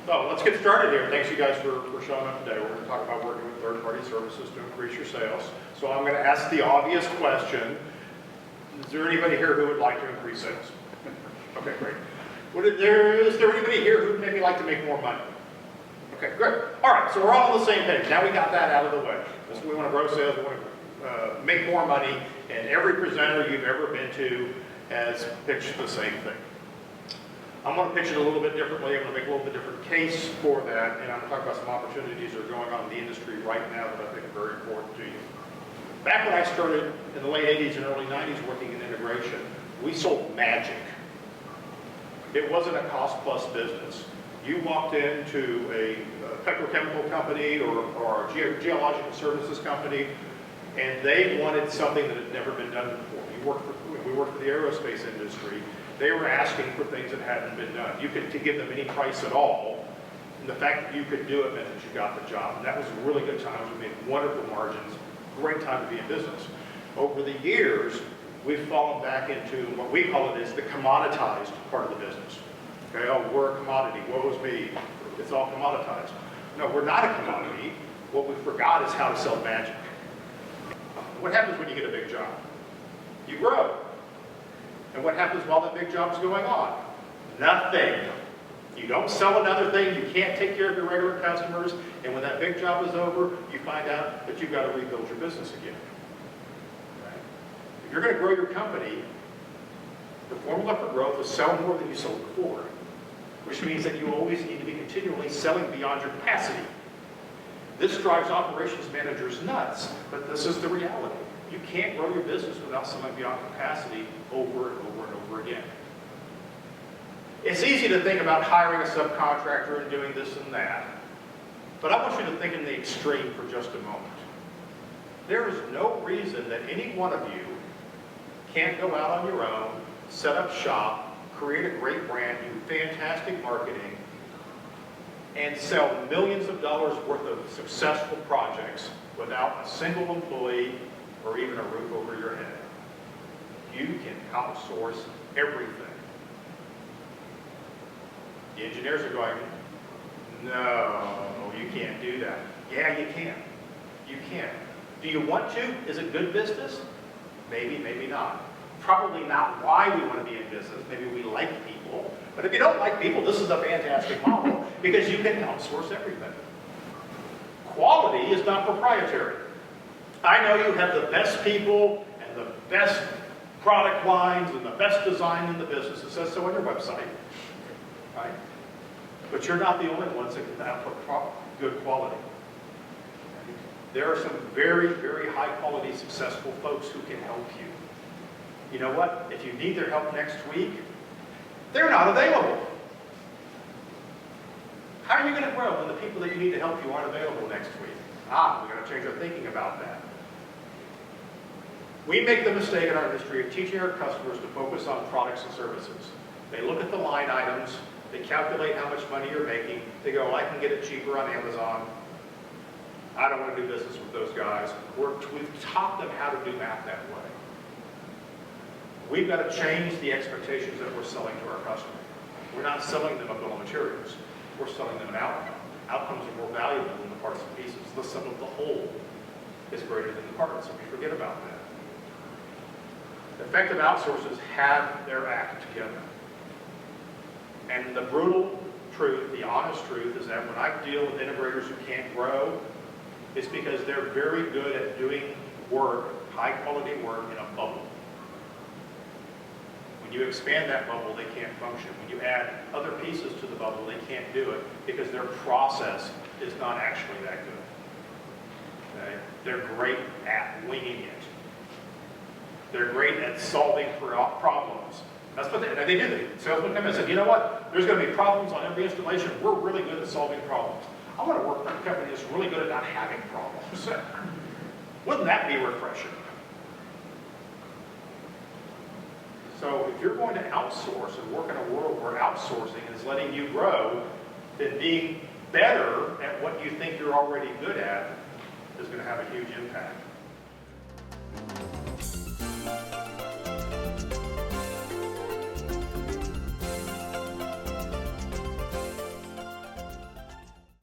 So let's get started here. Thanks you guys for showing up today. We're going to talk about working with third-party services to increase your sales. So I'm going to ask the obvious question. Is there anybody here who would like to increase sales? Okay, great. Is there anybody here who would maybe like to make more money? Okay, good. All right, so we're all on the same page. Now we got that out of the way. We want to grow sales, we want to make more money, and every presenter you've ever been to has pitched the same thing. I'm going to pitch it a little bit differently. I'm going to make a little bit different case for that, and I'm going to talk about some opportunities that are going on in the industry right now that I think are very important to you. Back when I started in the late 80s and early 90s working in integration, we sold magic. It wasn't a cost-plus business. You walked into a petrochemical company or a geological services company, and they wanted something that had never been done before. We worked for the aerospace industry. They were asking for things that hadn't been done. You could give them any price at all, and the fact that you could do it meant that you got the job. And that was really good times. We made wonderful margins. Great time to be in business. Over the years, we've fallen back into what we call it is the commoditized part of the business. Okay, oh, we're a commodity. Woe is me. It's all commoditized. No, we're not a commodity. What we forgot is how to sell magic. What happens when you get a big job? You grow. And what happens while that big job's going on? Nothing. You don't sell another thing, you can't take care of your regular customers, and when that big job is over, you find out that you've got to rebuild your business again. Right? If you're going to grow your company, the formula for growth is sell more than you sold before, which means that you always need to be continually selling beyond your capacity. This drives operations managers nuts, but this is the reality. You can't grow your business without selling beyond capacity over and over and over again. It's easy to think about hiring a subcontractor and doing this and that, but I want you to think in the extreme for just a moment. There is no reason that any one of you can't go out on your own, set up shop, create a great brand, do fantastic marketing, and sell millions of dollars worth of successful projects without a single employee or even a roof over your head. You can outsource everything. The engineers are going, no, you can't do that. Yeah, you can. You can. Do you want to? Is it good business? Maybe, maybe not. Probably not why we want to be in business. Maybe we like people. But if you don't like people, this is a fantastic model because you can outsource everything. Quality is not proprietary. I know you have the best people and the best product lines and the best design in the business. It says so on your website, right? But you're not the only ones that can output good quality. There are some very, very high quality, successful folks who can help you. You know what? If you need their help next week, they're not available. How are you going to grow when the people that you need to help you aren't available next week? We've got to change our thinking about that. We make the mistake in our industry of teaching our customers to focus on products and services. They look at the line items, they calculate how much money you're making, they go, I can get it cheaper on Amazon. I don't want to do business with those guys. We've taught them how to do math that way. We've got to change the expectations that we're selling to our customer. We're not selling them a bill of materials. We're selling them an outcome. Outcomes are more valuable than the parts and pieces. The sum of the whole is greater than the parts, and we forget about that. Effective outsourcers have their act together. And the brutal truth, the honest truth, is that when I deal with integrators who can't grow, it's because they're very good at doing work, high quality work, in a bubble. When you expand that bubble, they can't function. When you add other pieces to the bubble, they can't do it because their process is not actually that good. Okay? They're great at winging it. They're great at solving problems. That's what they do. The salesman come in and said, you know what? There's going to be problems on every installation. We're really good at solving problems. I want to work for a company that's really good at not having problems. Wouldn't that be refreshing? So if you're going to outsource and work in a world where outsourcing is letting you grow, then being better at what you think you're already good at is going to have a huge impact.